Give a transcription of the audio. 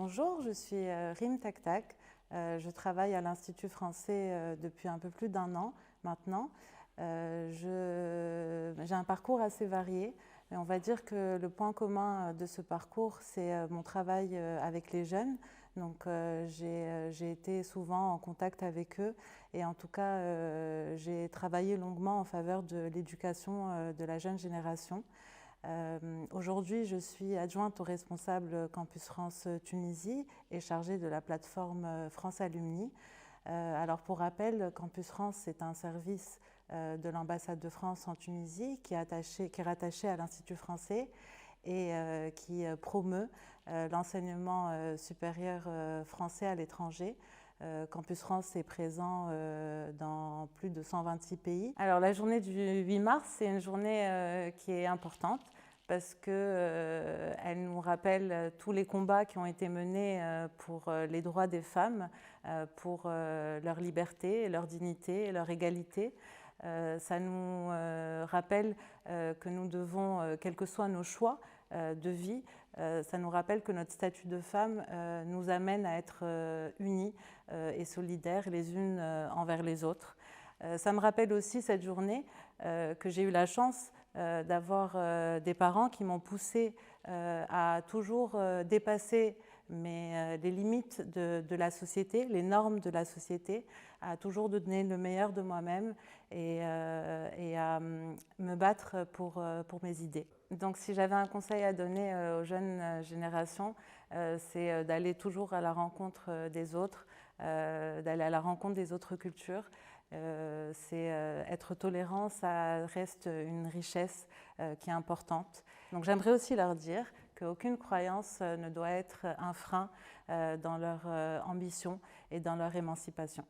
Bonjour, je suis Rim Taktak. Je travaille à l'Institut français depuis un peu plus d'1 an maintenant. J'ai un parcours assez varié. Et on va dire que le point commun de ce parcours, c'est mon travail avec les jeunes. Donc j'ai été souvent en contact avec eux et en tout cas j'ai travaillé longuement en faveur de l'éducation de la jeune génération. Aujourd'hui, je suis adjointe au responsable Campus France Tunisie et chargée de la plateforme France Alumni. Alors pour rappel, Campus France, c'est un service de l'ambassade de France en Tunisie qui est rattaché à l'Institut français et qui promeut l'enseignement supérieur français à l'étranger. Campus France est présent dans plus de 126 pays. Alors la journée du 8 mars, c'est une journée qui est importante parce qu'elle nous rappelle tous les combats qui ont été menés pour les droits des femmes, pour leur liberté, leur dignité, leur égalité. Ça nous rappelle que nous devons, quels que soient nos choix de vie, ça nous rappelle que notre statut de femme nous amène à être unis et solidaires les unes envers les autres. Ça me rappelle aussi cette journée que j'ai eu la chance d'avoir des parents qui m'ont poussée à toujours dépasser les limites de la société, les normes de la société, à toujours donner le meilleur de moi-même et à me battre pour mes idées. Donc si j'avais un conseil à donner aux jeunes générations, c'est d'aller toujours à la rencontre des autres, d'aller à la rencontre des autres cultures. Être tolérant, ça reste une richesse qui est importante. Donc j'aimerais aussi leur dire qu'aucune croyance ne doit être un frein dans leur ambition et dans leur émancipation.